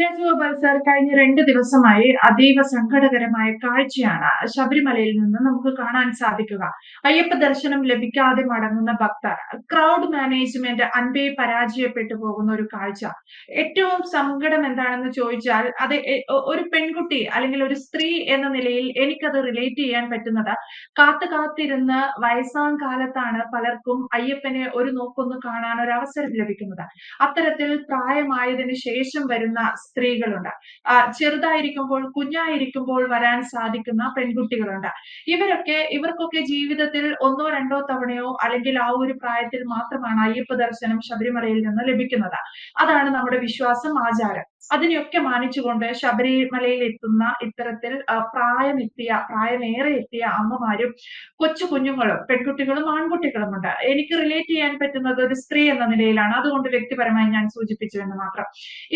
Rajagopal sir കഴിഞ്ഞ 2 ദിവസമായി അതീവ സങ്കടകരമായ കാഴ്ചയാണ് ശബരിമലയിൽ നിന്ന് നമുക്ക് കാണാൻ സാധിക്കുക. അയ്യപ്പ ദർശനം ലഭിക്കാതെ മടങ്ങുന്ന ഭക്തർ, ക്രൗഡ് മാനേജ്മെന്റ് അൻപേ പരാജയപ്പെട്ടു പോകുന്ന ഒരു കാഴ്ച. ഏറ്റവും സങ്കടം എന്താണെന്ന് ചോദിച്ചാൽ അത് ഒരു പെൺകുട്ടി അല്ലെങ്കിൽ ഒരു സ്ത്രീ എന്ന നിലയിൽ എനിക്കത് റിലേറ്റ് ചെയ്യാൻ പറ്റുന്നത് കാത്തിരുന്ന് വയസ്സാം കാലത്താണ് പലർക്കും അയ്യപ്പനെ ഒരു നോക്കൊന്ന് കാണാൻ ഒരു അവസരം ലഭിക്കുന്നത്. അത്തരത്തിൽ പ്രായമായതിനു ശേഷം വരുന്ന സ്ത്രീകളുണ്ട്. ചെറുതായിരിക്കുമ്പോൾ കുഞ്ഞായിരിക്കുമ്പോൾ വരാൻ സാധിക്കുന്ന പെൺകുട്ടികളുണ്ട്. ഇവർക്കൊക്കെ ജീവിതത്തിൽ ഒന്നോ രണ്ടോ തവണയോ അല്ലെങ്കിൽ ആ ഒരു പ്രായത്തിൽ മാത്രമാണ് അയ്യപ്പ ദർശനം ശബരിമലയിൽ നിന്ന് ലഭിക്കുന്നത്. അതാണ് നമ്മുടെ വിശ്വാസം, ആചാരം. അതിനെയൊക്കെ മാനിച്ചുകൊണ്ട് ശബരിമലയിൽ എത്തുന്ന ഇത്തരത്തിൽ പ്രായമേറെ എത്തിയ അമ്മമാരും കൊച്ചു കുഞ്ഞുങ്ങളും പെൺകുട്ടികളും ആൺകുട്ടികളുമുണ്ട്. എനിക്ക് റിലേറ്റ് ചെയ്യാൻ പറ്റുന്നത് ഒരു സ്ത്രീ എന്ന നിലയിലാണ്. അതുകൊണ്ട് വ്യക്തിപരമായി ഞാൻ സൂചിപ്പിച്ചു എന്ന് മാത്രം.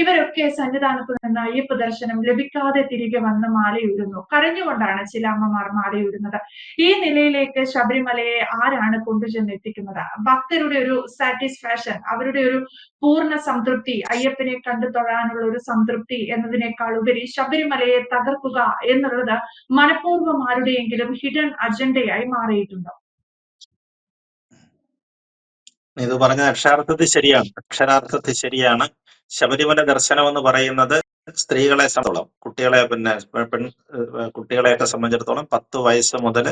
ഇവരൊക്കെ സന്നിധാനത്ത് നിന്ന് അയ്യപ്പ ദർശനം ലഭിക്കാതെ തിരികെ വന്ന് മാലയൂരുന്നു. കരഞ്ഞുകൊണ്ടാണ് ചില അമ്മമാർ മാലയൂരുന്നത്. ഈ നിലയിലേക്ക് ശബരിമലയെ ആരാണ് കൊണ്ടുചെന്ന് എത്തിക്കുന്നത്? ഭക്തരുടെ ഒരു സാറ്റിസ്ഫാക്ഷൻ, അവരുടെ ഒരു പൂർണ്ണ സംതൃപ്തി, അയ്യപ്പനെ കണ്ടു തൊഴാനുള്ള ഒരു സംതൃപ്തി എന്നതിനേക്കാൾ ഉപരി ശബരിമലയെ തകർക്കുക എന്നുള്ളത് മനഃപൂർവ്വം ആരുടെയെങ്കിലും ഹിഡൻ അജണ്ടയായി മാറിയിട്ടുണ്ടോ? ഇത് പറഞ്ഞ അക്ഷരാർത്ഥത്തിൽ ശരിയാണ്. ശബരിമല ദർശനം എന്ന് പറയുന്നത് സ്ത്രീകളെ സംബന്ധിച്ചിടത്തോളം, കുട്ടികളെയൊക്കെ സംബന്ധിച്ചിടത്തോളം 10 വയസ്സ് മുതൽ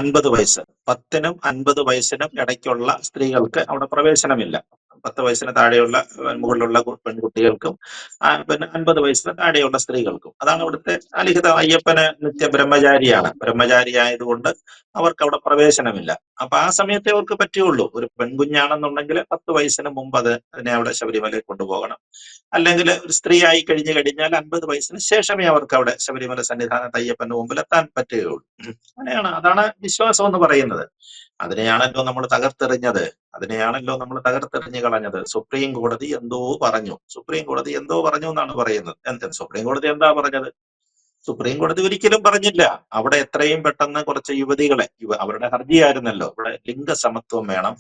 50 വയസ്സ്, 10നും 50 വയസ്സിനും ഇടയ്ക്കുള്ള സ്ത്രീകൾക്ക് അവിടെ പ്രവേശനമില്ല. 10 വയസ്സിന് താഴെയുള്ള മുകളിലുള്ള പെൺകുട്ടികൾക്കും പിന്നെ 50 വയസ്സിന് താഴെയുള്ള സ്ത്രീകൾക്കും. അതാണ് ഇവിടുത്തെ അലിഖിതം. അയ്യപ്പന് ബ്രഹ്മചാരി ആയതുകൊണ്ട് അവർക്ക് അവിടെ പ്രവേശനമില്ല. അപ്പൊ ആ സമയത്തെ അവർക്ക് പറ്റുള്ളൂ. ഒരു പെൺകുഞ്ഞാണെന്നുണ്ടെങ്കിൽ 10 വയസ്സിന് മുമ്പ് അതിനെ അവിടെ ശബരിമലയിൽ കൊണ്ടുപോകണം. അല്ലെങ്കിൽ ഒരു സ്ത്രീ ആയി കഴിഞ്ഞാൽ 50 വയസ്സിന് ശേഷമേ അവർക്ക് അവിടെ ശബരിമല സന്നിധാനത്ത് അയ്യപ്പന്റെ മുമ്പിൽ എത്താൻ പറ്റുകയുള്ളൂ. അതാണ് വിശ്വാസം എന്ന് പറയുന്നത്. അതിനെയാണല്ലോ നമ്മൾ തകർത്തെറിഞ്ഞു കളഞ്ഞത്. സുപ്രീം കോടതി എന്തോ പറഞ്ഞു എന്നാണ് പറയുന്നത്. സുപ്രീം കോടതി എന്താ പറഞ്ഞത്? സുപ്രീം കോടതി ഒരിക്കലും പറഞ്ഞില്ല അവിടെ എത്രയും പെട്ടെന്ന് കുറച്ച് യുവതികളെ, അവരുടെ ഹർജിയായിരുന്നല്ലോ, ഇവിടെ ലിംഗസമത്വം വേണം,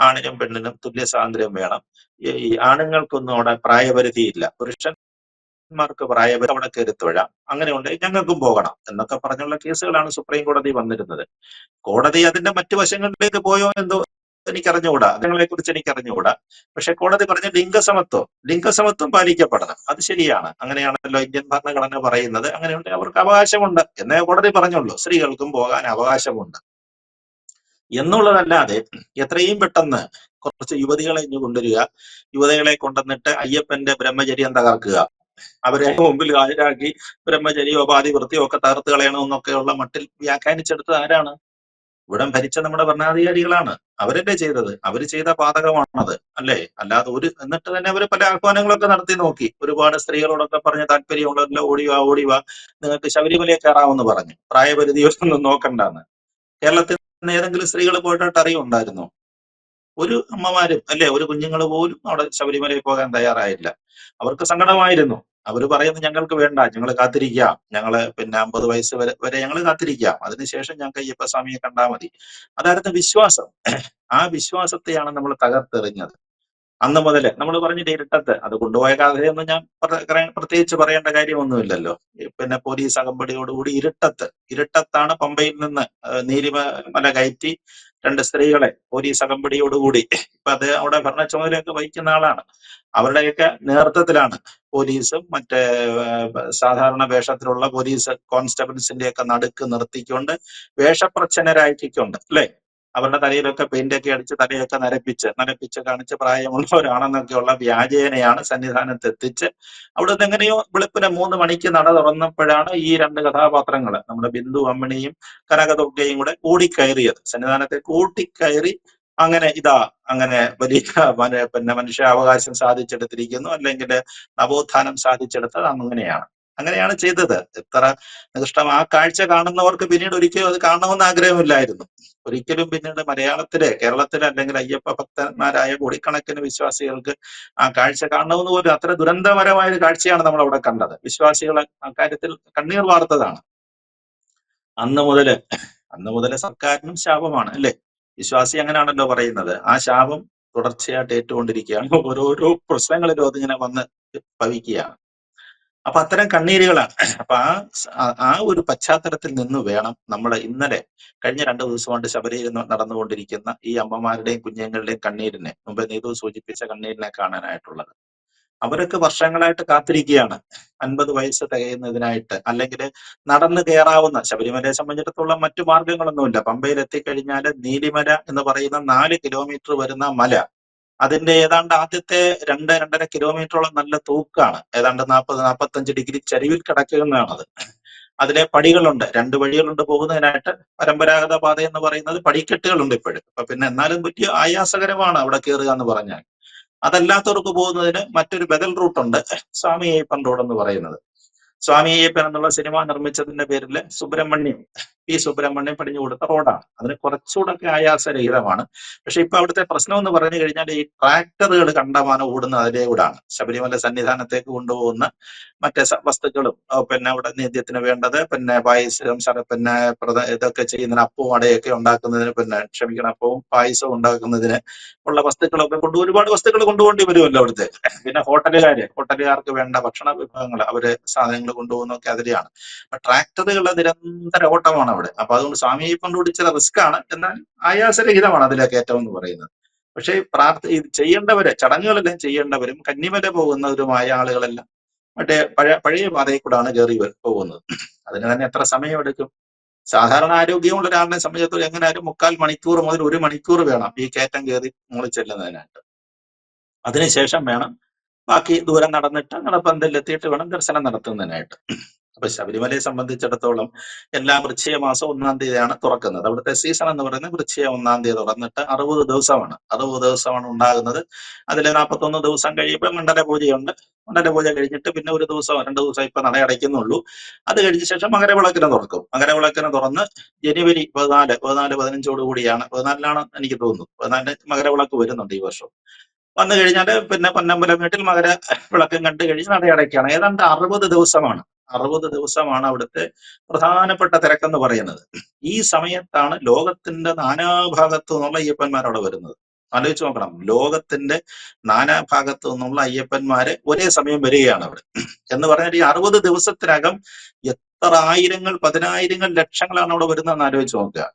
ആണിനും പെണ്ണിനും തുല്യ സ്വാതന്ത്ര്യം വേണം, ഈ ആണുങ്ങൾക്കൊന്നും അവിടെ പ്രായപരിധിയില്ല, പുരുഷന്മാർക്ക് പ്രായപരിധി, അവിടെ കയറി തൊഴാം, അങ്ങനെ ഉണ്ട്, ഞങ്ങൾക്കും പോകണം എന്നൊക്കെ പറഞ്ഞുള്ള കേസുകളാണ് സുപ്രീം കോടതി വന്നിരുന്നത്. കോടതി അതിന്റെ മറ്റു വശങ്ങളിലേക്ക് പോയോ എന്തോ എനിക്കറിഞ്ഞുകൂടാ, അതിനെ കുറിച്ച് എനിക്കറിഞ്ഞുകൂടാ. പക്ഷെ കോടതി പറഞ്ഞ ലിംഗസമത്വം പാലിക്കപ്പെടണം, അത് ശരിയാണ്. അങ്ങനെയാണല്ലോ ഇന്ത്യൻ ഭരണഘടന പറയുന്നത്. അങ്ങനെയുണ്ട്, അവർക്ക് അവകാശമുണ്ട് എന്നേ കോടതി പറഞ്ഞുള്ളൂ. സ്ത്രീകൾക്കും പോകാൻ അവകാശമുണ്ട് എന്നുള്ളതല്ലാതെ എത്രയും പെട്ടെന്ന് കുറച്ച് യുവതികളെ ഇഞ്ഞു കൊണ്ടുവരിക, യുവതികളെ കൊണ്ടുവന്നിട്ട് അയ്യപ്പന്റെ ബ്രഹ്മചര്യം തകർക്കുക, അവരെ മുമ്പിൽ ഹാജരാക്കി ബ്രഹ്മചര്യോ പാതിവൃത്തിയോ ഒക്കെ തകർത്ത് കളയണമെന്നൊക്കെയുള്ള മട്ടിൽ വ്യാഖ്യാനിച്ചെടുത്തത് ആരാണ്? ഇവിടം ഭരിച്ച നമ്മുടെ ഭരണാധികാരികളാണ്. അവരല്ലേ ചെയ്തത്? അവർ ചെയ്ത പാതകമാണത്, അല്ലേ? അല്ലാതെ എന്നിട്ട് തന്നെ അവർ പല ആഹ്വാനങ്ങളൊക്കെ നടത്തി നോക്കി. ഒരുപാട് സ്ത്രീകളോടൊക്കെ പറഞ്ഞ താല്പര്യമുള്ളവരല്ലോ, ഓടിവാ, നിങ്ങൾക്ക് ശബരിമലയെ കയറാമെന്ന് പറഞ്ഞു, പ്രായപരിധിയൊന്നും നോക്കണ്ടെന്ന്. കേരളത്തിൽ നിന്ന് ഏതെങ്കിലും സ്ത്രീകൾ പോയിട്ട് അറിയുണ്ടായിരുന്നോ? ഒരു അമ്മമാരും ഒരു കുഞ്ഞുങ്ങൾ പോലും അവിടെ ശബരിമലയിൽ പോകാൻ തയ്യാറായില്ല. അവർക്ക് സങ്കടമായിരുന്നു. അവർ പറയുന്നത് ഞങ്ങൾക്ക് വേണ്ട, ഞങ്ങൾ കാത്തിരിക്കാം, ഞങ്ങള് 50 വയസ്സ് വരെ ഞങ്ങൾ കാത്തിരിക്കാം, അതിനുശേഷം ഞങ്ങൾക്ക് അയ്യപ്പസ്വാമിയെ കണ്ടാൽ മതി. അതായിരുന്നു വിശ്വാസം. ആ വിശ്വാസത്തെയാണ് നമ്മൾ തകർത്തെറിഞ്ഞത്. അന്ന് മുതല് നമ്മൾ പറഞ്ഞിട്ട് ഇരുട്ടത്ത്, അത് കൊണ്ടുപോയ കഥയൊന്നും ഞാൻ പ്രത്യേകിച്ച് പറയേണ്ട കാര്യമൊന്നുമില്ലല്ലോ. പിന്നെ പോലീസ് അകമ്പടിയോടുകൂടി ഇരുട്ടത്താണ് പമ്പയിൽ നിന്ന് നീലിമല കയറ്റി 2 സ്ത്രീകളെ പോലീസ് അകമ്പടിയോടുകൂടി, ഇപ്പൊ അത് അവിടെ ഭരണ ചുമതലയൊക്കെ വഹിക്കുന്ന ആളാണ്, അവരുടെയൊക്കെ നേതൃത്വത്തിലാണ് പോലീസും മറ്റേ സാധാരണ വേഷത്തിലുള്ള പോലീസ് കോൺസ്റ്റബിൾസിന്റെ ഒക്കെ നടുക്ക് നിർത്തിക്കൊണ്ട് വേഷപ്രച്ഛന്നരാക്കിക്കൊണ്ട്, അല്ലെ, അവരുടെ തലയിലൊക്കെ പെയിന്റൊക്കെ അടിച്ച് തലയൊക്കെ നരപ്പിച്ച് കാണിച്ച് പ്രായമുള്ളവരാണെന്നൊക്കെയുള്ള വ്യാജേനയാണ് സന്നിധാനത്ത് എത്തിച്ച് അവിടുന്ന് എങ്ങനെയോ വെളുപ്പിന് 3 മണിക്ക് നട തുറന്നപ്പോഴാണ് ഈ 2 കഥാപാത്രങ്ങൾ, നമ്മുടെ ബിന്ദു അമ്മിണിയും കനകദുർഗയും കൂടെ ഓടിക്കയറിയത്. സന്നിധാനത്തെ കൂട്ടിക്കയറി അങ്ങനെ വലിയ പിന്നെ മനുഷ്യാവകാശം സാധിച്ചെടുത്തിരിക്കുന്നു, അല്ലെങ്കിൽ നവോത്ഥാനം സാധിച്ചെടുത്തത് അങ്ങനെയാണ് ചെയ്തത്. എത്ര നികൃഷ്ടം! ആ കാഴ്ച കാണുന്നവർക്ക് പിന്നീട് ഒരിക്കലും അത് കാണണമെന്ന് ആഗ്രഹമില്ലായിരുന്നു. ഒരിക്കലും പിന്നീട് കേരളത്തിലെ അല്ലെങ്കിൽ അയ്യപ്പ ഭക്തന്മാരായ കോടിക്കണക്കിന് വിശ്വാസികൾക്ക് ആ കാഴ്ച കാണണമെന്ന് പോലും, അത്ര ദുരന്തപരമായ ഒരു കാഴ്ചയാണ് നമ്മൾ അവിടെ കണ്ടത്. വിശ്വാസികൾ അക്കാര്യത്തിൽ കണ്ണീർ വാർത്തതാണ്. അന്ന് മുതല് സർക്കാരിനും ശാപമാണ്, അല്ലെ? വിശ്വാസി അങ്ങനെയാണല്ലോ പറയുന്നത്. ആ ശാപം തുടർച്ചയായിട്ട് ഏറ്റുകൊണ്ടിരിക്കുകയാണ്. ഓരോരോ പ്രശ്നങ്ങളിലും അതിങ്ങനെ വന്ന് ഭവിക്കുകയാണ്. അപ്പൊ അത്തരം കണ്ണീരുകളാണ്. അപ്പൊ ആ ഒരു പശ്ചാത്തലത്തിൽ നിന്ന് വേണം നമ്മൾ ഇന്നലെ കഴിഞ്ഞ 2 ദിവസമായിട്ട് ശബരിയിൽ നടന്നുകൊണ്ടിരിക്കുന്ന ഈ അമ്മമാരുടെയും കുഞ്ഞുങ്ങളുടെയും കണ്ണീരിനെ, മുമ്പ് നീതു സൂചിപ്പിച്ച കണ്ണീരിനെ കാണാനായിട്ടുള്ളത്. അവരൊക്കെ വർഷങ്ങളായിട്ട് കാത്തിരിക്കുകയാണ് 50 വയസ്സ് തികയുന്നതിനായിട്ട്, അല്ലെങ്കിൽ നടന്നു കയറാവുന്ന, ശബരിമലയെ സംബന്ധിച്ചിടത്തോളം മറ്റു മാർഗങ്ങളൊന്നുമില്ല. പമ്പയിൽ എത്തിക്കഴിഞ്ഞാൽ നീലിമല എന്ന് പറയുന്ന 4 കിലോമീറ്റർ വരുന്ന മല, അതിന്റെ ഏതാണ്ട് ആദ്യത്തെ 2-2.5 കിലോമീറ്ററോളം നല്ല തൂക്കാണ്. ഏതാണ്ട് 40-45 ഡിഗ്രി ചരിവിൽ കിടക്കുന്നതാണത്. അതിലെ പടികളുണ്ട്, 2 വഴികളുണ്ട് പോകുന്നതിനായിട്ട്. പരമ്പരാഗത പാത എന്ന് പറയുന്നത് പടിക്കെട്ടുകളുണ്ട് ഇപ്പോഴും. അപ്പൊ പിന്നെ എന്നാലും വലിയ ആയാസകരമാണ് അവിടെ കയറുക എന്ന് പറഞ്ഞാൽ. അതല്ലാത്തവർക്ക് പോകുന്നതിന് മറ്റൊരു ബദൽ റൂട്ടുണ്ട്, സ്വാമി അയ്യപ്പൻ റോഡ് എന്ന് പറയുന്നത്. സ്വാമി അയ്യപ്പൻ എന്നുള്ള സിനിമ നിർമ്മിച്ചതിന്റെ പേരിൽ സുബ്രഹ്മണ്യം പടിഞ്ഞു കൊടുത്ത റോഡാണ്. അതിന് കുറച്ചുകൂടെ ആയാസരഹിതമാണ്. പക്ഷെ ഇപ്പൊ അവിടുത്തെ പ്രശ്നം എന്ന് പറഞ്ഞു കഴിഞ്ഞാൽ ഈ ട്രാക്ടറുകൾ കണ്ടമാനം ഓടുന്ന അതിലെ കൂടാണ്. ശബരിമല സന്നിധാനത്തേക്ക് കൊണ്ടുപോകുന്ന മറ്റേ വസ്തുക്കളും പിന്നെ അവിടെ നേദ്യത്തിന് വേണ്ടത്, പിന്നെ പായസം, പിന്നെ ഇതൊക്കെ ചെയ്യുന്നതിന്, അപ്പവും അടയൊക്കെ ഉണ്ടാക്കുന്നതിന്, ക്ഷമിക്കണം, അപ്പവും പായസവും ഉണ്ടാക്കുന്നതിന് ഉള്ള വസ്തുക്കളൊക്കെ ഒരുപാട് വസ്തുക്കൾ കൊണ്ടുപോകേണ്ടി വരുമല്ലോ അവിടുത്തെ. പിന്നെ ഹോട്ടലുകാർക്ക് വേണ്ട ഭക്ഷണ വിഭവങ്ങൾ, അവര് സാധനങ്ങൾ കൊണ്ടുപോകുന്നതൊക്കെ അതിലെയാണ്. അപ്പൊ ട്രാക്ടറുകളുടെ നിരന്തര ഓട്ടമാണ് അവിടെ. അപ്പൊ അതുകൊണ്ട് സ്വാമി അയ്യപ്പൻ റോഡ് ചില റിസ്ക് ആണ്, എന്നാൽ ആയാസരഹിതമാണ് അതിലെ കയറ്റം എന്ന് പറയുന്നത്. പക്ഷേ ഇത് ചെയ്യേണ്ടവര്, ചടങ്ങുകളെല്ലാം ചെയ്യേണ്ടവരും കന്നിമല പോകുന്നവരുമായ ആളുകളെല്ലാം മറ്റേ പഴയ പാതയിൽ കൂടാണ് കയറി പോകുന്നത്. അതിന് തന്നെ എത്ര സമയമെടുക്കും? സാധാരണ ആരോഗ്യമുള്ള ഒരാളിനെ സംബന്ധിച്ചിടത്തോളം എങ്ങനെയായാലും 3/4 മണിക്കൂർ മുതൽ 1 മണിക്കൂർ വേണം ഈ കയറ്റം കയറി മുകളിൽ ചെല്ലുന്നതിനായിട്ട്. അതിനുശേഷം വേണം ബാക്കി ദൂരം നടന്നിട്ട് നടപ്പന്തലിലെത്തിയിട്ട് വേണം ദർശനം നടത്തുന്നതിനായിട്ട്. അപ്പൊ ശബരിമലയെ സംബന്ധിച്ചിടത്തോളം എല്ലാ വൃശ്ചിക മാസം 1-ാം തീയതിയാണ് തുറക്കുന്നത്. അവിടുത്തെ സീസൺ എന്ന് പറയുന്നത് വൃശ്ചിക 1-ാം തീയതി തുറന്നിട്ട് 60 ദിവസമാണ്. 60 ദിവസമാണ് ഉണ്ടാകുന്നത്. അതിൽ 41 ദിവസം കഴിയുമ്പോൾ മണ്ഡല പൂജയുണ്ട്. മണ്ഡല പൂജ കഴിഞ്ഞിട്ട് പിന്നെ 1 ദിവസം 2 ദിവസം ഇപ്പൊ നട അടയ്ക്കുന്നുള്ളൂ. അത് കഴിഞ്ഞ ശേഷം മകരവിളക്കിന് തുറക്കും. മകരവിളക്കിന് തുറന്ന് ജനുവരി 14-15 കൂടിയാണ്, 14-ാണ് എനിക്ക് തോന്നുന്നു, 14-ന് മകരവിളക്ക് വരുന്നുണ്ട് ഈ വർഷം. വന്നു കഴിഞ്ഞാൽ പിന്നെ പൊന്നമ്പലം വീട്ടിൽ മകര വിളക്കം കണ്ടു കഴിഞ്ഞ് നട അടയ്ക്കുകയാണ്. ഏതാണ്ട് 60 ദിവസമാണ്. 60 ദിവസമാണ് അവിടുത്തെ പ്രധാനപ്പെട്ട തിരക്കെന്ന് പറയുന്നത്. ഈ സമയത്താണ് ലോകത്തിന്റെ നാനാഭാഗത്തു നിന്നുള്ള അയ്യപ്പന്മാർ അവിടെ വരുന്നത്. ആലോചിച്ച് നോക്കണം, ലോകത്തിന്റെ നാനാഭാഗത്തു നിന്നുള്ള അയ്യപ്പന്മാര് ഒരേ സമയം വരികയാണ് അവിടെ. എന്ന് പറഞ്ഞാൽ ഈ 60 ദിവസത്തിനകം എത്ര ആയിരങ്ങൾ, പതിനായിരങ്ങൾ, ലക്ഷങ്ങളാണ് അവിടെ വരുന്നതെന്ന് ആലോചിച്ച് നോക്കുക.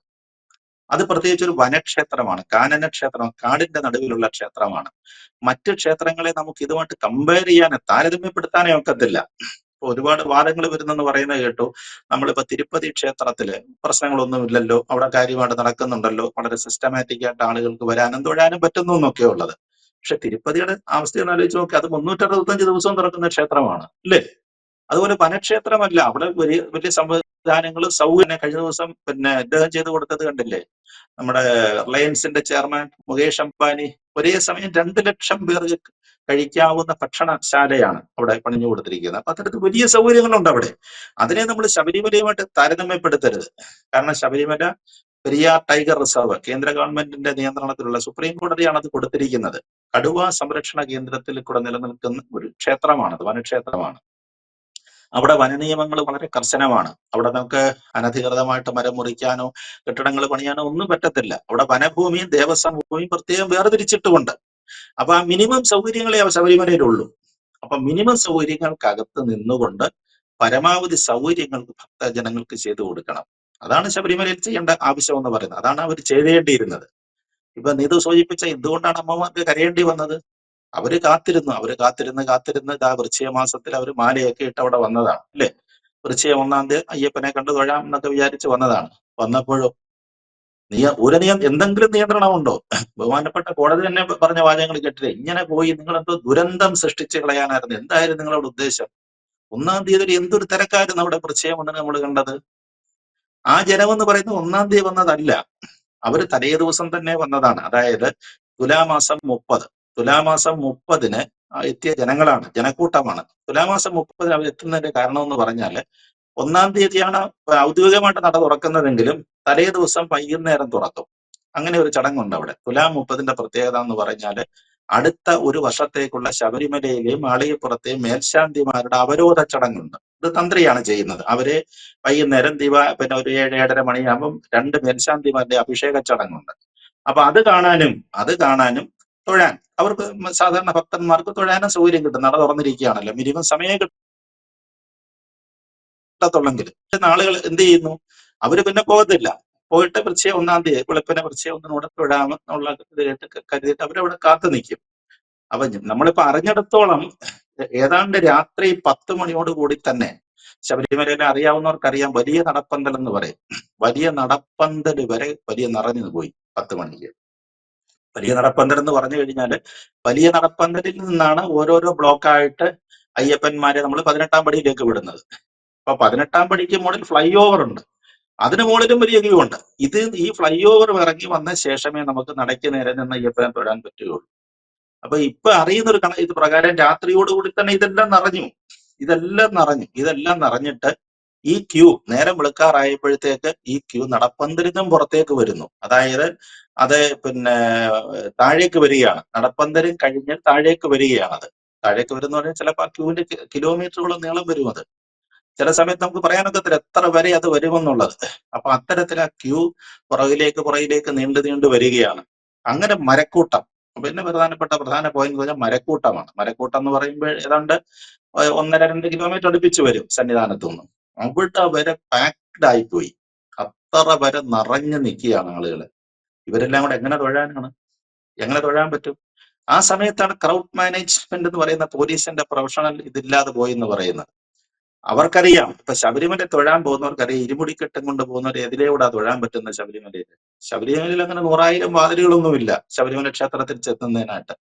അത് പ്രത്യേകിച്ച് ഒരു വനക്ഷേത്രമാണ്, കാനന ക്ഷേത്രം, കാടിന്റെ നടുവിലുള്ള ക്ഷേത്രമാണ്. മറ്റ് ക്ഷേത്രങ്ങളെ നമുക്ക് ഇതുമായിട്ട് കമ്പയർ ചെയ്യാനോ താരതമ്യപ്പെടുത്താനേ ഒക്കത്തില്ല. ഇപ്പൊ ഒരുപാട് വാദങ്ങൾ വരുന്നെന്ന് പറയുന്നത് കേട്ടു. നമ്മളിപ്പോ തിരുപ്പതി ക്ഷേത്രത്തില് പ്രശ്നങ്ങളൊന്നുമില്ലല്ലോ, അവിടെ കാര്യമായിട്ട് നടക്കുന്നുണ്ടല്ലോ, വളരെ സിസ്റ്റമാറ്റിക് ആയിട്ട് ആളുകൾക്ക് വരാനും തൊഴാനും പറ്റുന്നു എന്നൊക്കെ ഉള്ളത്. പക്ഷെ തിരുപ്പതിയുടെ അവസ്ഥയൊന്ന് ആലോചിച്ച് നോക്കി, അത് 365 ദിവസവും തുറക്കുന്ന ക്ഷേത്രമാണ്, അല്ലേ? അതുപോലെ വനക്ഷേത്രമല്ല, അവിടെ വലിയ വലിയ സംവിധാനങ്ങളും സൗകര്യം. കഴിഞ്ഞ ദിവസം ഇദ്ദേഹം ചെയ്തു കൊടുത്തത് കണ്ടില്ലേ, നമ്മുടെ റിലയൻസിന്റെ ചെയർമാൻ മുകേഷ് അംബാനി ഒരേ സമയം 2 ലക്ഷം പേർക്ക് കഴിക്കാവുന്ന ഭക്ഷണശാലയാണ് അവിടെ പണിഞ്ഞു കൊടുത്തിരിക്കുന്നത്. അപ്പൊ അത്തരത്തിൽ വലിയ സൗകര്യങ്ങളുണ്ട് അവിടെ. അതിനെ നമ്മൾ ശബരിമലയുമായിട്ട് താരതമ്യപ്പെടുത്തരുത്. കാരണം ശബരിമല പെരിയാർ ടൈഗർ റിസർവ് കേന്ദ്ര ഗവൺമെന്റിന്റെ നിയന്ത്രണത്തിലുള്ള, സുപ്രീം കോടതിയാണ് അത് കൊടുത്തിരിക്കുന്നത്. കടുവ സംരക്ഷണ കേന്ദ്രത്തിൽ കൂടെ നിലനിൽക്കുന്ന ഒരു ക്ഷേത്രമാണത്, വനക്ഷേത്രമാണ്. അവിടെ വനനിയമങ്ങൾ വളരെ കർശനമാണ്. അവിടെ നമുക്ക് അനധികൃതമായിട്ട് മരം മുറിക്കാനോ കെട്ടിടങ്ങൾ പണിയാനോ ഒന്നും പറ്റത്തില്ല. അവിടെ വനഭൂമിയും ദേവസ്വം ഭൂമിയും പ്രത്യേകം വേർതിരിച്ചിട്ടുമുണ്ട്. അപ്പൊ ആ മിനിമം സൗകര്യങ്ങളെ ശബരിമലയിലുള്ളൂ. അപ്പൊ മിനിമം സൗകര്യങ്ങൾക്കകത്ത് നിന്നുകൊണ്ട് പരമാവധി സൗകര്യങ്ങൾ ഭക്തജനങ്ങൾക്ക് ചെയ്തു കൊടുക്കണം. അതാണ് ശബരിമലയിൽ ചെയ്യേണ്ട ആവശ്യം എന്ന് പറയുന്നത്. അതാണ് അവർ ചെയ്തേണ്ടിയിരുന്നത്. ഇപ്പൊ നീതു സൂചിപ്പിച്ച എന്തുകൊണ്ടാണ് അമ്മമാർക്ക് കരയേണ്ടി വന്നത്? അവര് കാത്തിരുന്ന് ആ വൃശ്ചിക മാസത്തിൽ അവർ മാലയൊക്കെ ഇട്ട് അവിടെ വന്നതാണ്, അല്ലെ? വൃശ്ചിക 1-ാം തീയതി അയ്യപ്പനെ കണ്ടു തൊഴാം എന്നൊക്കെ വിചാരിച്ച് വന്നതാണ്. വന്നപ്പോഴോ എന്തെങ്കിലും നിയന്ത്രണമുണ്ടോ? ബഹുമാനപ്പെട്ട കോടതി തന്നെ പറഞ്ഞ വാചകങ്ങൾ കേട്ടില്ലേ, ഇങ്ങനെ പോയി നിങ്ങൾ എന്തോ ദുരന്തം സൃഷ്ടിച്ച് കളയാനായിരുന്നു, എന്തായിരുന്നു നിങ്ങളുടെ ഉദ്ദേശം? 1-ാം തീയതി എന്തൊരു തിരക്കായിരുന്നു അവിടെ വൃശ്ചികം 1-ന് നമ്മൾ കണ്ടത്. ആ ജനമെന്ന് പറയുന്നത് 1-ാം തീയതി വന്നതല്ല, അവര് തലേ ദിവസം തന്നെ വന്നതാണ്. അതായത് തുലാമാസം 30-ന് എത്തിയ ജനങ്ങളാണ്, ജനക്കൂട്ടമാണ്. തുലാമാസം 30-ന് അവർ എത്തുന്നതിന്റെ കാരണം എന്ന് പറഞ്ഞാല് 1-ാം തീയതിയാണ് ഔദ്യോഗികമായിട്ട് നട തുറക്കുന്നതെങ്കിലും തലേ ദിവസം വൈകുന്നേരം തുറക്കും. അങ്ങനെ ഒരു ചടങ്ങുണ്ട് അവിടെ. തുലാം 30-ന്റെ പ്രത്യേകത എന്ന് പറഞ്ഞാല് അടുത്ത ഒരു വർഷത്തേക്കുള്ള ശബരിമലയിലെയും മാളികപ്പുറത്തെയും മേൽശാന്തിമാരുടെ അവരോധ ചടങ്ങുണ്ട്. ഇത് തന്ത്രിയാണ് ചെയ്യുന്നത്. അവര് വൈകുന്നേരം ഒരു 7-7:30 മണിയാകുമ്പം 2 മേൽശാന്തിമാരുടെ അഭിഷേക ചടങ്ങുണ്ട്. അപ്പൊ അത് കാണാനും തൊഴാൻ അവർക്ക്, സാധാരണ ഭക്തന്മാർക്ക് തൊഴാനും സൗകര്യം കിട്ടും. നട തുറന്നിരിക്കുകയാണല്ലോ, മിനിമം സമയം കിട്ടും. കിട്ടത്തുള്ളെങ്കിൽ. ആളുകൾ എന്ത് ചെയ്യുന്നു? അവര് പിന്നെ പോകത്തില്ല. പോയിട്ട് വൃശ്ചികം 1-ാം തീയതി വെളുപ്പിനെ വൃശ്ചികം 1-ന് തൊഴാമെന്നുള്ള ഇത് കരുതിയിട്ട് അവരവിടെ കാത്തു നിൽക്കും. അപ്പൊ നമ്മളിപ്പോ അറിഞ്ഞിടത്തോളം ഏതാണ്ട് രാത്രി 10 മണിയോട് കൂടി തന്നെ ശബരിമലയിലെ അറിയാവുന്നവർക്കറിയാം, വലിയ നടപ്പന്തൽ എന്ന് പറയും. വലിയ നടപ്പന്തൽ വരെ വലിയ നിറഞ്ഞു പോയി 10 മണിക്ക്. വലിയ നടപ്പന്തൽ എന്ന് പറഞ്ഞു കഴിഞ്ഞാല് വലിയ നടപ്പന്തലിൽ നിന്നാണ് ഓരോരോ ബ്ലോക്കായിട്ട് അയ്യപ്പന്മാരെ നമ്മൾ 18-ാം പടിയിലേക്ക് വിടുന്നത്. അപ്പൊ 18-ാം പടിക്ക് മുകളിൽ ഫ്ലൈ ഓവർ ഉണ്ട്, അതിന് മുകളിലും വലിയ ക്യൂ ഉണ്ട്. ഈ ഫ്ലൈ ഓവർ ഇറങ്ങി വന്ന ശേഷമേ നമുക്ക് നടയ്ക്ക് നേരെ നിന്ന് അയ്യപ്പനെ തൊഴാൻ പറ്റുകയുള്ളൂ. അപ്പൊ ഇപ്പൊ അറിയുന്ന ഒരു ഇത് പ്രകാരം രാത്രിയോടുകൂടി തന്നെ ഇതെല്ലാം നിറഞ്ഞിട്ട് ഈ ക്യൂ നേരം വെളുക്കാറായപ്പോഴത്തേക്ക് ഈ ക്യൂ നടപ്പന്തലിനും പുറത്തേക്ക് വരുന്നു. അതായത് അത് പിന്നെ താഴേക്ക് വരികയാണ്. നടപ്പന്തലും കഴിഞ്ഞ് താഴേക്ക് വരികയാണ്. അത് താഴേക്ക് വരുന്ന പറഞ്ഞാൽ ചിലപ്പോൾ ആ ക്യൂവിന്റെ കിലോമീറ്ററുകളും നീളം വരും. അത് ചില സമയത്ത് നമുക്ക് പറയാനൊക്കത്തില്ല എത്ര വരെ അത് വരുമെന്നുള്ളത്. അപ്പൊ അത്തരത്തിൽ ആ ക്യൂ പുറകിലേക്ക് നീണ്ടു വരികയാണ്. അങ്ങനെ മരക്കൂട്ടം. പിന്നെ പ്രധാന പോയിന്റ് എന്ന് പറഞ്ഞാൽ മരക്കൂട്ടമാണ്. മരക്കൂട്ടം എന്ന് പറയുമ്പോൾ ഏതാണ്ട് 1.5-2 കിലോമീറ്റർ അടുപ്പിച്ച് വരും സന്നിധാനത്തു നിന്നും. അവിടെ വരെ പാക്ഡ് ആയിപ്പോയി. അത്ര വരെ നിറഞ്ഞു നിൽക്കുകയാണ് ആളുകൾ. ഇവരെല്ലാം കൂടെ എങ്ങനെ തൊഴാൻ പറ്റും? ആ സമയത്താണ് ക്രൗഡ് മാനേജ്മെന്റ് എന്ന് പറയുന്ന പോലീസിന്റെ പ്രൊഫഷണൽ ഇതില്ലാതെ പോയി എന്ന് പറയുന്നത്. അവർക്കറിയാം, ഇപ്പൊ ശബരിമല തൊഴാൻ പോകുന്നവർക്കറിയാം, ഇരുമുടിക്കെട്ടും കൊണ്ട് പോകുന്നവർ എതിലെവിടാ തൊഴാൻ പറ്റുന്ന ശബരിമലയിൽ അങ്ങനെ 100,000 വാതിലുകളൊന്നുമില്ല ശബരിമല ക്ഷേത്രത്തിൽ ചെത്തുന്നതിനായിട്ട്.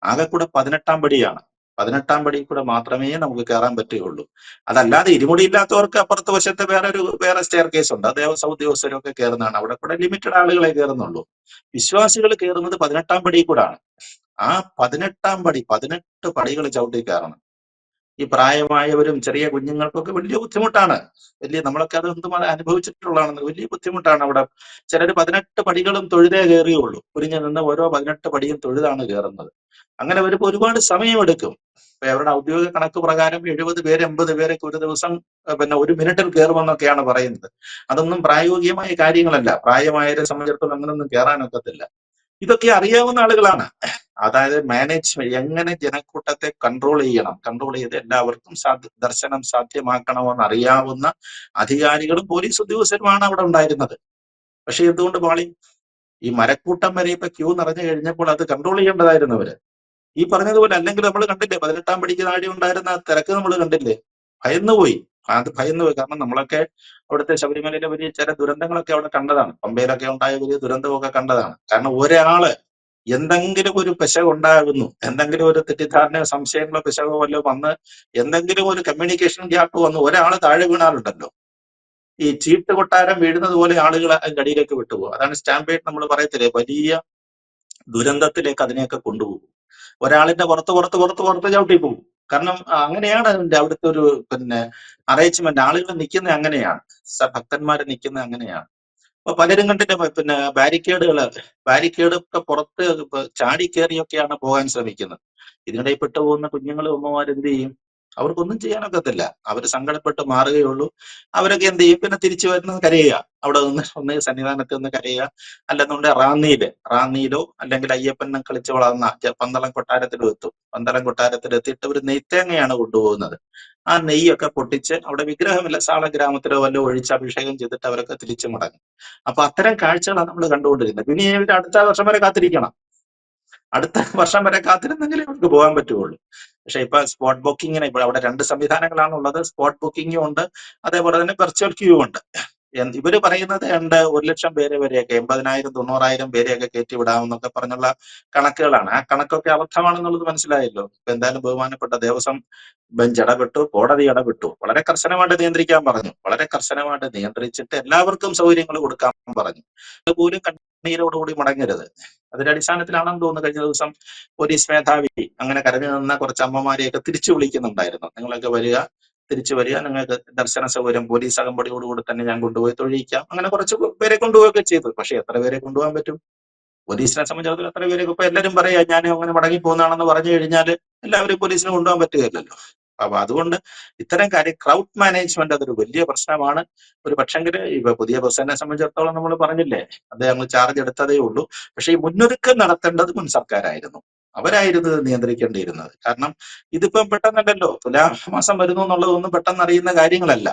ആകെ കൂടെ 18-ാം പടിയാണ്. 18-ാം പടി കൂടെ മാത്രമേ നമുക്ക് കയറാൻ പറ്റുകയുള്ളൂ. അതല്ലാതെ ഇരുമുടിയില്ലാത്തവർക്ക് അപ്പുറത്ത് വശത്ത് വേറെ സ്റ്റെയർ കേസ് ഉണ്ട്. ദേവസ്വം ഉദ്യോഗസ്ഥരൊക്കെ കയറുന്നതാണ്. അവിടെ കൂടെ ലിമിറ്റഡ് ആളുകളെ കയറുന്നുള്ളൂ. വിശ്വാസികൾ കയറുന്നത് 18-ാം പടി കൂടാണ്. ആ 18-ാം പടി 18 പടികൾ ചവിട്ടി കയറണം. ഈ പ്രായമായവരും ചെറിയ കുഞ്ഞുങ്ങൾക്കൊക്കെ വലിയ ബുദ്ധിമുട്ടാണ്. നമ്മളൊക്കെ അത് എന്തുമാണ് അനുഭവിച്ചിട്ടുള്ളതാണെന്ന്. വലിയ ബുദ്ധിമുട്ടാണ് അവിടെ. ചിലർ 18 പടികളും തൊഴുതേ കയറിയുള്ളൂ. കുനിഞ്ഞു നിന്ന് ഓരോ 18 പടിയും തൊഴുതാണ് കയറുന്നത്. അങ്ങനെ വരുമ്പോൾ ഒരുപാട് സമയമെടുക്കും. അവരുടെ ഔദ്യോഗിക കണക്ക് പ്രകാരം 70 പേര് 80 പേരൊക്കെ ഒരു ദിവസം പിന്നെ 1 മിനിറ്റിൽ കയറുമെന്നൊക്കെയാണ് പറയുന്നത്. അതൊന്നും പ്രായോഗികമായ കാര്യങ്ങളല്ല. പ്രായമായവരെ സംബന്ധിച്ചിടത്തോളം അങ്ങനൊന്നും കയറാനൊക്കത്തില്ല. ഇതൊക്കെ അറിയാവുന്ന ആളുകളാണ്. അതായത് മാനേജ്മെന്റ് എങ്ങനെ ജനക്കൂട്ടത്തെ കൺട്രോൾ ചെയ്ത് എല്ലാവർക്കും ദർശനം സാധ്യമാക്കണമെന്ന് അറിയാവുന്ന അധികാരികളും പോലീസ് ഉദ്യോഗസ്ഥരുമാണ് അവിടെ ഉണ്ടായിരുന്നത്. പക്ഷെ എന്തുകൊണ്ട് പാളി? ഈ മരക്കൂട്ടം വരെ ഇപ്പൊ ക്യൂ നിറഞ്ഞു കഴിഞ്ഞപ്പോൾ അത് കൺട്രോൾ ചെയ്യേണ്ടതായിരുന്നവര്. ഈ പറഞ്ഞതുപോലെ അല്ലെങ്കിൽ നമ്മൾ കണ്ടില്ലേ 18-ാം പടിക്ക് താഴെ ഉണ്ടായിരുന്ന തിരക്ക് നമ്മൾ കണ്ടില്ലേ? ഭയന്നുപോയി. കാരണം നമ്മളൊക്കെ അവിടുത്തെ ശബരിമലയിലെ വലിയ ചില ദുരന്തങ്ങളൊക്കെ അവിടെ കണ്ടതാണ്. പമ്പയിലൊക്കെ ഉണ്ടായ വലിയ ദുരന്തമൊക്കെ കണ്ടതാണ്. കാരണം ഒരാള് എന്തെങ്കിലും ഒരു പിശക് ഉണ്ടാകുന്നു, എന്തെങ്കിലും ഒരു തെറ്റിദ്ധാരണയോ സംശയങ്ങളോ പിശകോ വല്ലതും വന്ന് എന്തെങ്കിലും ഒരു കമ്മ്യൂണിക്കേഷൻ ഗ്യാപ്പ് വന്ന് ഒരാൾ താഴെ വീണാലുണ്ടല്ലോ, ഈ ചീട്ട് കൊട്ടാരം വീഴുന്നത് പോലെ ആളുകൾ അതിന്റെ അടിയിലേക്ക് വിട്ടുപോകും. അതാണ് സ്റ്റാമ്പേഡ് നമ്മൾ പറയത്തില്ലേ, വലിയ ദുരന്തത്തിലേക്ക് അതിനെയൊക്കെ കൊണ്ടുപോകും. ഒരാളിന്റെ പുറത്ത് ചവിട്ടി പോകും. കാരണം അങ്ങനെയാണ് അതിന്റെ അവിടുത്തെ ഒരു അറേഞ്ച്മെന്റ്. ആളുകൾ നിൽക്കുന്നത് അങ്ങനെയാണ്, ഭക്തന്മാര് നിൽക്കുന്നത് അങ്ങനെയാണ്. അപ്പൊ പലരും കണ്ടിട്ട് ബാരിക്കേഡ് ഒക്കെ പുറത്ത് ചാടി കയറിയൊക്കെയാണ് പോകാൻ ശ്രമിക്കുന്നത്. ഇതിനിടയിൽ പെട്ടുപോകുന്ന കുഞ്ഞുങ്ങളും അമ്മമാരെന്ത് ചെയ്യും? അവർക്കൊന്നും ചെയ്യാനൊക്കത്തില്ല. അവർ സങ്കടപ്പെട്ട് മാറുകയുള്ളൂ. അവരൊക്കെ എന്ത് ചെയ്യും? പിന്നെ തിരിച്ചു വരുന്നത് കരയുക. അവിടെ ഒന്ന് സന്നിധാനത്ത് നിന്ന് കരയുക, അല്ലെന്നുണ്ടെങ്കിൽ റാന്നിയിലോ അല്ലെങ്കിൽ അയ്യപ്പനെ കളിച്ച് വളർന്ന പന്തളം കൊട്ടാരത്തിലും പന്തളം കൊട്ടാരത്തിലെത്തിയിട്ട് ഒരു നെയ്ത്തേങ്ങയാണ് കൊണ്ടുപോകുന്നത്. ആ നെയ്യൊക്കെ പൊട്ടിച്ച് അവിടെ വിഗ്രഹമില്ല, സാളഗ്രാമത്തിലോ വല്ലോ ഒഴിച്ച് അഭിഷേകം ചെയ്തിട്ട് അവരൊക്കെ തിരിച്ചു മടങ്ങും. അപ്പൊ അത്തരം കാഴ്ചകളാണ് നമ്മൾ കണ്ടുകൊണ്ടിരുന്നത്. പിന്നെ ഇവർ അടുത്ത വർഷം വരെ കാത്തിരിക്കണം. അടുത്ത വർഷം വരെ കാത്തിരുന്നെങ്കിലേ അവർക്ക് പോകാൻ പറ്റുള്ളൂ. പക്ഷെ ഇപ്പൊ സ്പോട്ട് ബുക്കിങ്ങിന് ഇപ്പോൾ അവിടെ 2 സംവിധാനങ്ങളാണ് ഉള്ളത്. സ്പോട്ട് ബുക്കിങ്ങും ഉണ്ട്, അതേപോലെ തന്നെ വെർച്വൽ ക്യൂ ഉണ്ട്. ഇവര് പറയുന്നത് 1,00,000 പേരെ വരെയൊക്കെ 80,000 90,000 പേരെയൊക്കെ കയറ്റി വിടാമെന്നൊക്കെ പറഞ്ഞുള്ള കണക്കുകളാണ്. ആ കണക്കൊക്കെ അബദ്ധമാണെന്നുള്ളത് മനസ്സിലായല്ലോ. ഇപ്പൊ എന്തായാലും ബഹുമാനപ്പെട്ട ദേവസ്വം ബെഞ്ച് ഇടപെട്ടു, കോടതി ഇടപെട്ടു, വളരെ കർശനമായിട്ട് നിയന്ത്രിക്കാൻ പറഞ്ഞു. വളരെ കർശനമായിട്ട് നിയന്ത്രിച്ചിട്ട് എല്ലാവർക്കും സൗകര്യങ്ങൾ കൊടുക്കാൻ പറഞ്ഞു. അതുപോലും കണ്ണീരോടുകൂടി മടങ്ങരുത്. അതിന്റെ അടിസ്ഥാനത്തിലാണെന്ന് തോന്നുന്നു കഴിഞ്ഞ ദിവസം പോലീസ് മേധാവി അങ്ങനെ കരഞ്ഞു നിന്ന കുറച്ച് അമ്മമാരെയൊക്കെ തിരിച്ചു വിളിക്കുന്നുണ്ടായിരുന്നു. നിങ്ങളൊക്കെ തിരിച്ചു വരിക, നിങ്ങൾക്ക് ദർശന സൗകര്യം പോലീസ് അകമ്പടിയോടുകൂടി തന്നെ ഞാൻ കൊണ്ടുപോയി തൊഴിയിക്കാം. അങ്ങനെ കുറച്ച് പേരെ കൊണ്ടുപോവുകയൊക്കെ ചെയ്തു. പക്ഷെ എത്ര പേരെ കൊണ്ടുപോകാൻ പറ്റും? പോലീസിനെ സംബന്ധിച്ചിടത്തോളം എത്ര പേരെ ഇപ്പൊ എല്ലാവരും പറയാ ഞാൻ അങ്ങനെ മടങ്ങി പോകുന്നതാണെന്ന് പറഞ്ഞു കഴിഞ്ഞാൽ എല്ലാവരും പോലീസിനെ കൊണ്ടുപോകാൻ പറ്റുകയില്ലല്ലോ. അപ്പൊ അതുകൊണ്ട് ഇത്തരം കാര്യം ക്രൗഡ് മാനേജ്മെന്റ് അതൊരു വലിയ പ്രശ്നമാണ്. ഒരു പക്ഷെങ്കിൽ ഇപ്പൊ പുതിയ ബസ്സിനെ സംബന്ധിച്ചിടത്തോളം നമ്മൾ പറഞ്ഞില്ലേ, അദ്ദേഹം ചാർജ് എടുത്തതേ ഉള്ളൂ. പക്ഷെ ഈ മുന്നൊരുക്കം നടത്തേണ്ടത് മുൻ സർക്കാരായിരുന്നു. അവരായിരുന്നു ഇത് നിയന്ത്രിക്കേണ്ടിയിരുന്നത്. കാരണം ഇതിപ്പം പെട്ടെന്നല്ലല്ലോ, തുലാമാസം വരുന്നു എന്നുള്ളതൊന്നും പെട്ടെന്ന് അറിയുന്ന കാര്യങ്ങളല്ല.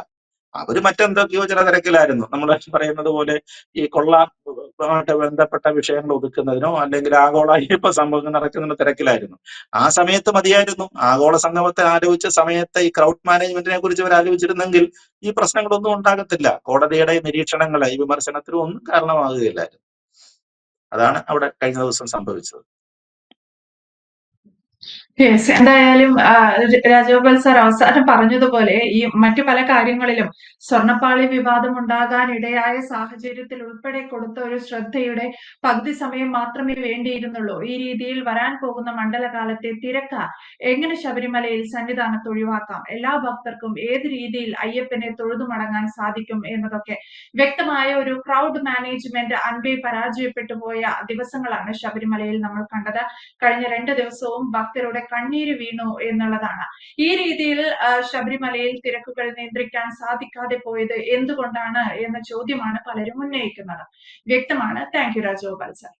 അവര് മറ്റെന്തൊക്കെയോ ചില തിരക്കിലായിരുന്നു. നമ്മൾ പറയുന്നത് പോലെ ഈ കൊള്ളാമായിട്ട് ബന്ധപ്പെട്ട വിഷയങ്ങൾ ഒതുക്കുന്നതിനോ അല്ലെങ്കിൽ ആഗോള അയ്യപ്പ സംഭവങ്ങൾ നടക്കുന്നതിനോ തിരക്കിലായിരുന്നു. ആ സമയത്ത് മതിയായിരുന്നു. ആഗോള സംഗമത്തെ ആലോചിച്ച സമയത്ത് ഈ ക്രൗഡ് മാനേജ്മെന്റിനെ കുറിച്ച് അവർ ആലോചിച്ചിരുന്നെങ്കിൽ ഈ പ്രശ്നങ്ങളൊന്നും ഉണ്ടാകത്തില്ല. കോടതിയുടെ നിരീക്ഷണങ്ങൾ ഈ വിമർശനത്തിനും ഒന്നും കാരണമാകുകയില്ലായിരുന്നു. അതാണ് അവിടെ കഴിഞ്ഞ ദിവസം സംഭവിച്ചത്. യെസ്. എന്തായാലും രാജഗോപാൽ സാർ അവസാനം പറഞ്ഞതുപോലെ ഈ മറ്റു പല കാര്യങ്ങളിലും സ്വർണ്ണപ്പാളി വിവാദം ഉണ്ടാകാനിടയായ സാഹചര്യത്തിൽ ഉൾപ്പെടെ കൊടുത്ത ഒരു ശ്രദ്ധയുടെ പകുതി സമയം മാത്രമേ വേണ്ടിയിരുന്നുള്ളൂ. ഈ രീതിയിൽ വരാൻ പോകുന്ന മണ്ഡലകാലത്തെ തിരക്ക് എങ്ങനെ ശബരിമലയിൽ സന്നിധാനത്ത് ഒഴിവാക്കാം, എല്ലാ ഭക്തർക്കും ഏത് രീതിയിൽ അയ്യപ്പനെ തൊഴുതു മടങ്ങാൻ സാധിക്കും എന്നതൊക്കെ വ്യക്തമായ ഒരു ക്രൗഡ് മാനേജ്മെന്റ് അൻപേ പരാജയപ്പെട്ടു പോയ ദിവസങ്ങളാണ് ശബരിമലയിൽ നമ്മൾ കണ്ടത്. കഴിഞ്ഞ 2 ദിവസവും ഭക്തരുടെ കണ്ണീര് വീണു എന്നുള്ളതാണ്. ഈ രീതിയിൽ ശബരിമലയിൽ തിരക്കുകൾ നിയന്ത്രിക്കാൻ സാധിക്കാതെ പോയത് എന്തുകൊണ്ടാണ് എന്ന ചോദ്യമാണ് പലരും ഉന്നയിക്കുന്നത്. വ്യക്തമാണ്. Thank you Rajagopal sir.